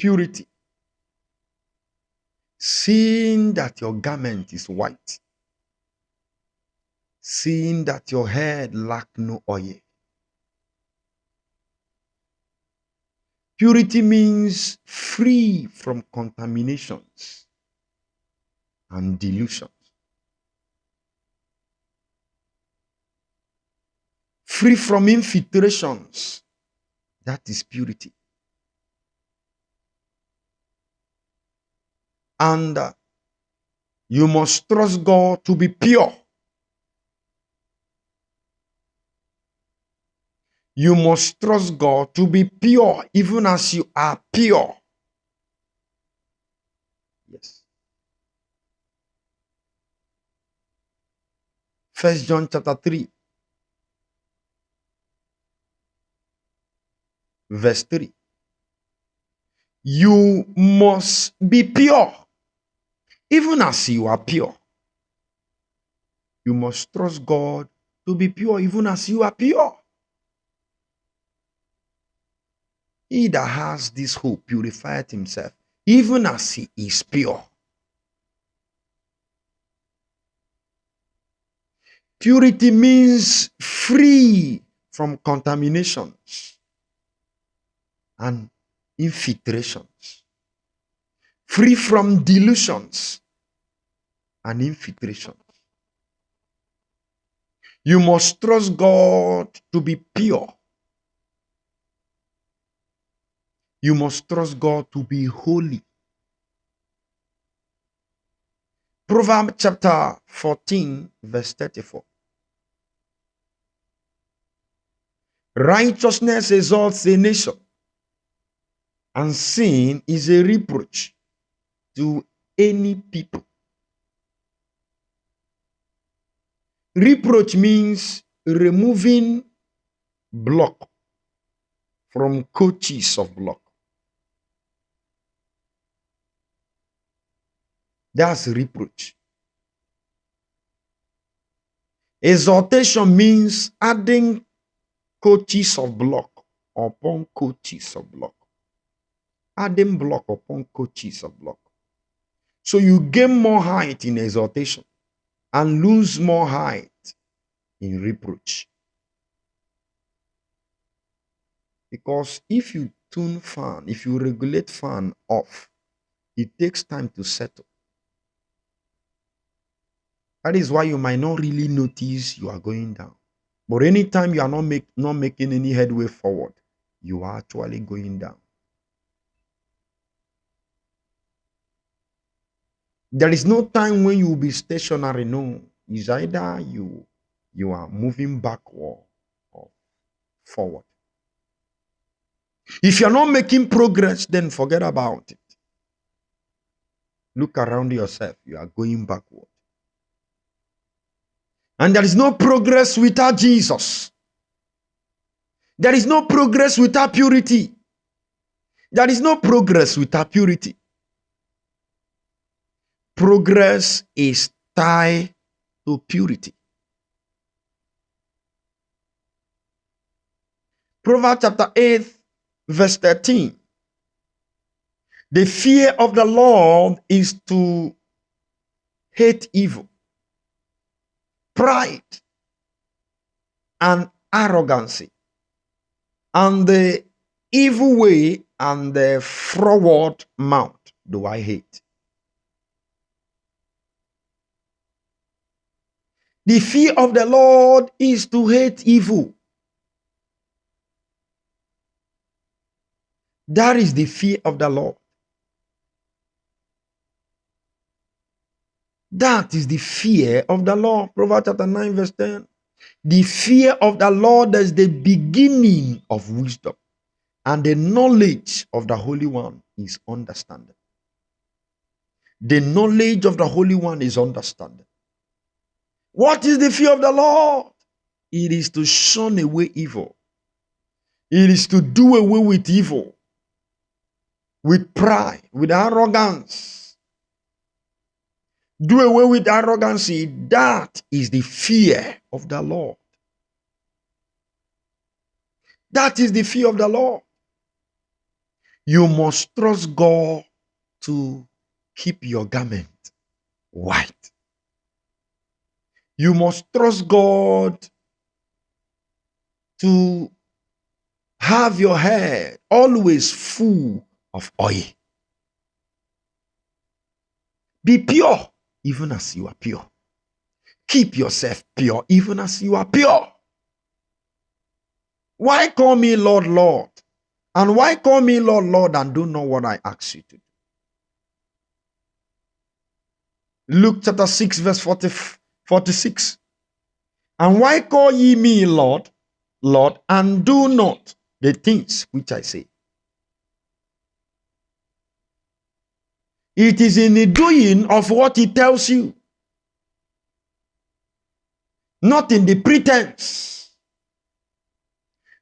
purity. Seeing that your garment is white, seeing that your head lack no oil. Purity means free from contaminations and delusions. Free from infiltrations. That is purity. And you must trust God to be pure. You must trust God to be pure, even as you are pure. Yes. 1 John chapter 3, verse 3. You must be pure, even as you are pure. You must trust God to be pure, even as you are pure. He that has this hope purified himself, even as he is pure. Purity means free from contaminations and infiltrations, free from delusions and infiltrations. You must trust God to be pure. You must trust God to be holy. Proverbs chapter 14, verse 34. Righteousness exalts a nation, and sin is a reproach to any people. Reproach means removing block from coaches of block. That's reproach. Exaltation means adding coaches of block upon coaches of block. Adding block upon coaches of block. So you gain more height in exaltation and lose more height in reproach. Because if you tune fan, if you regulate fan off, it takes time to settle. That is why you might not really notice you are going down. But anytime you are not making any headway forward, you are actually going down. There is no time when you will be stationary. No, it's either you are moving backward or forward. If you're not making progress, then forget about it. Look around yourself. You are going backward. And there is no progress without Jesus. There is no progress without purity. There is no progress without purity. Progress is tied to purity. Proverbs chapter 8, verse 13. The fear of the Lord is to hate evil, pride, and arrogancy, and the evil way and the froward mouth do I hate. The fear of the Lord is to hate evil. That is the fear of the Lord. That is the fear of the Lord. Proverbs chapter 9, verse 10. The fear of the Lord is the beginning of wisdom, and the knowledge of the Holy One is understanding. The knowledge of the Holy One is understanding. What is the fear of the Lord? It is to shun away evil. It is to do away with evil, with pride, with arrogance. Do away with arrogancy. That is the fear of the Lord. That is the fear of the Lord. You must trust God to keep your garment white. You must trust God to have your hair always full of oil. Be pure, even as you are pure. Keep yourself pure, even as you are pure. Why call me Lord, Lord? And why call me Lord, Lord, and do not what I ask you to do? Luke chapter 6, verse 46. And why call ye me Lord, Lord, and do not the things which I say? It is in the doing of what he tells you, not in the pretense.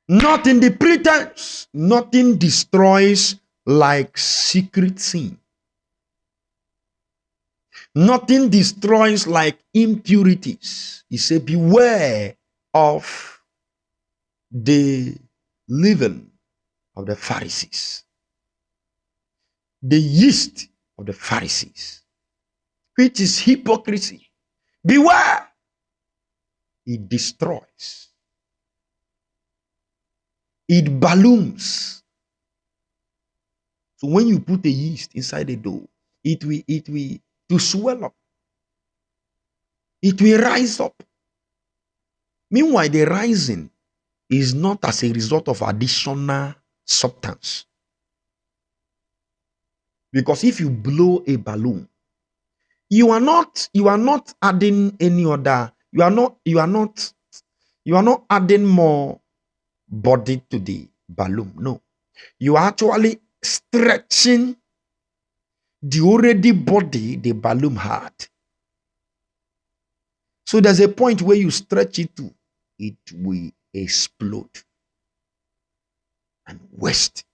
Not in the pretense. Nothing destroys like secret sin. Nothing destroys like impurities. He said, beware of the leaven of the Pharisees, the yeast of the Pharisees, which is hypocrisy. Beware. It destroys. It balloons. So when you put a yeast inside a dough, it will to swell up. It will rise up. Meanwhile, the rising is not as a result of additional substance. Because if you blow a balloon, you are not adding any other, you are not adding more body to the balloon. No. You are actually stretching the already body the balloon had. So there's a point where you stretch it to, it will explode and waste.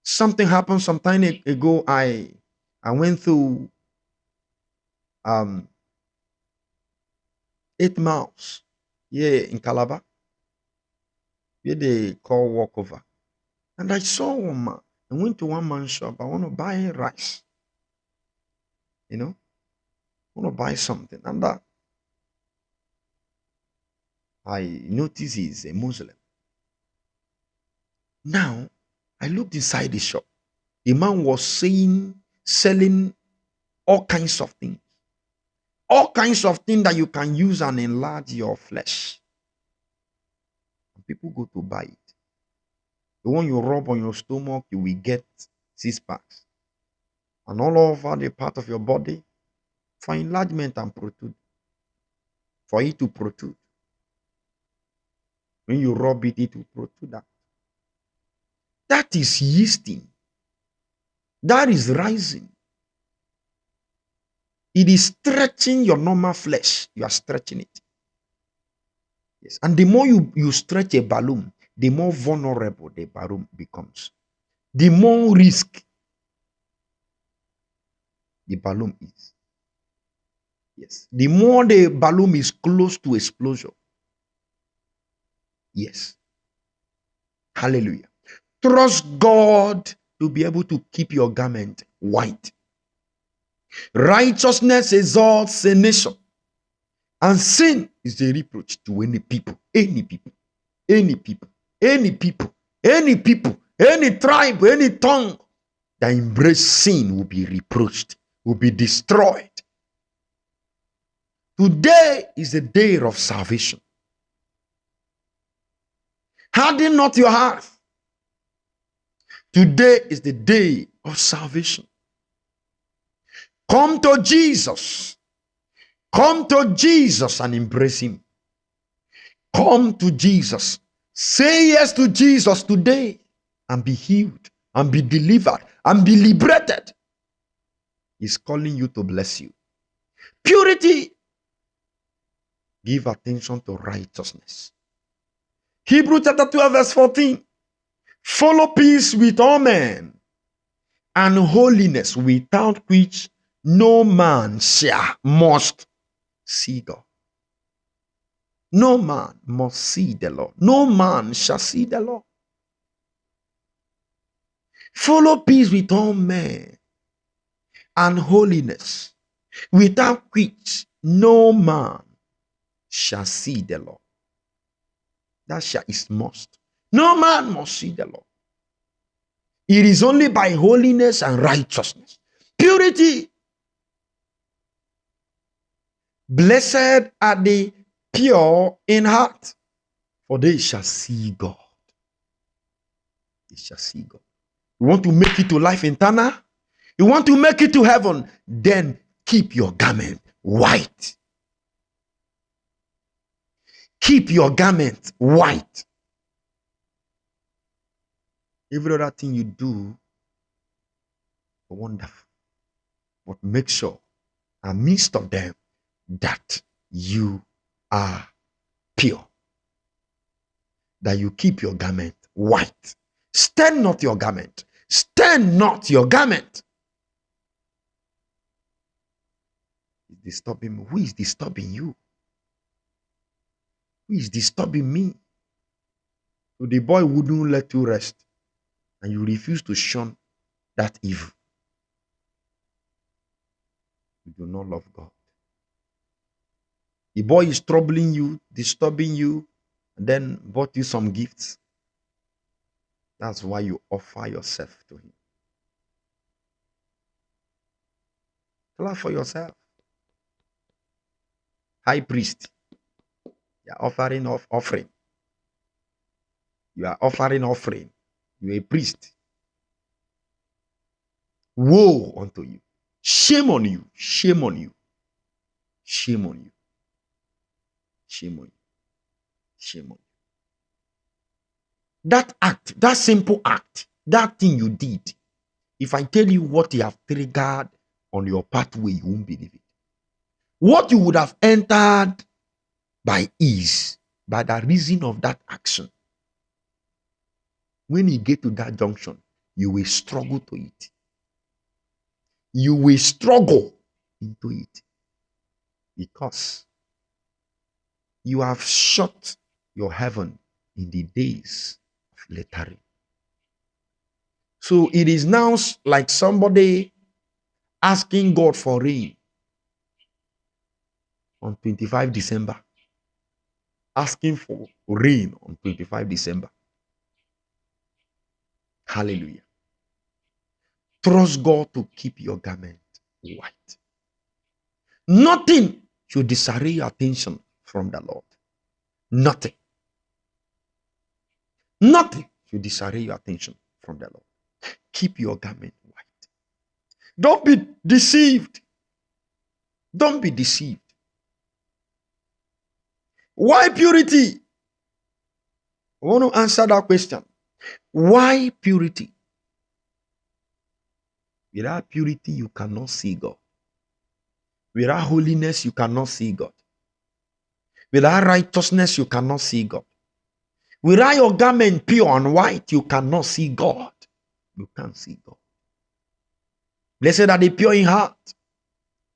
Something happened some time ago. I went through 8 miles in Calabar, where they call walkover. And I saw one man. I went to one man's shop. I want to buy rice. I want to buy something. And I noticed he's a Muslim. Now, I looked inside the shop. The man was selling all kinds of things. All kinds of things that you can use and enlarge your flesh. And people go to buy it. The one you rub on your stomach, you will get 6 packs. And all over the part of your body for enlargement and protrude. For it to protrude. When you rub it, it will protrude that. That is yeasting. That is rising. It is stretching your normal flesh. You are stretching it. Yes. And the more you stretch a balloon, the more vulnerable the balloon becomes. The more risk the balloon is. Yes. The more the balloon is close to explosion. Yes. Hallelujah. Trust God to be able to keep your garment white. Righteousness exalts a nation, and sin is a reproach to any people, any people, any people, any people, any people, any tribe, any tongue that embrace sin will be reproached, will be destroyed. Today is the day of salvation. Harden not your heart. Today is the day of salvation. Come to Jesus. Come to Jesus and embrace him. Come to Jesus. Say yes to Jesus today and be healed and be delivered and be liberated. He's calling you to bless you. Purity. Give attention to righteousness. Hebrews chapter 12 verse 14. Follow peace with all men and holiness, without which no man must see God. No man must see the Lord. No man shall see the Lord. Follow peace with all men and holiness, without which no man shall see the Lord. That shall is must. No man must see the Lord. It is only by holiness and righteousness, purity. Blessed are the pure in heart, for they shall see God. They shall see God. You want to make it to life eternal? You want to make it to heaven? Then keep your garment white. Keep your garment white. Every other thing you do, wonderful. But make sure, amidst of them, that you are pure. That you keep your garment white. Stain not your garment. Stain not your garment. It's disturbing me. Who is disturbing you? Who is disturbing me? So the boy wouldn't let you rest, and you refuse to shun that evil. You do not love God. The boy is troubling you, disturbing you, and then bought you some gifts. That's why you offer yourself to him. Clap for yourself. High priest, you are offering offering. You are offering offering. You are a priest. Woe unto you. Shame on you. Shame on you. Shame on you. Shame on you. Shame on you. That act, that simple act, that thing you did, if I tell you what you have triggered on your pathway, you won't believe it. What you would have entered by ease, by the reason of that action. When you get to that junction, you will struggle to it. You will struggle into it because you have shut your heaven in the days of lettering. So it is now like somebody asking God for rain on 25 December. Asking for rain on 25 December. Hallelujah. Trust God to keep your garment white. Nothing should disarray your attention from the Lord. Nothing. Nothing should disarray your attention from the Lord. Keep your garment white. Don't be deceived. Don't be deceived. Why purity? I want to answer that question. Why purity? Without purity, you cannot see God. Without holiness, you cannot see God. Without righteousness, you cannot see God. Without your garment pure and white, you cannot see God. You can't see God. Blessed are the pure in heart,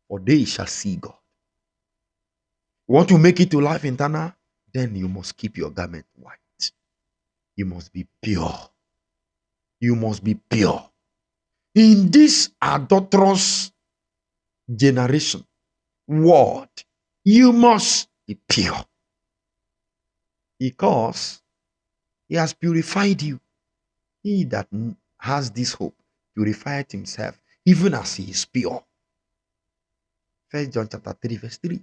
for they shall see God. You want to make it to life eternal? Then you must keep your garment white. You must be pure. You must be pure. In this adulterous generation, world, you must be pure. Because he has purified you. He that has this hope purified himself, even as he is pure. 1 John chapter 3, verse 3.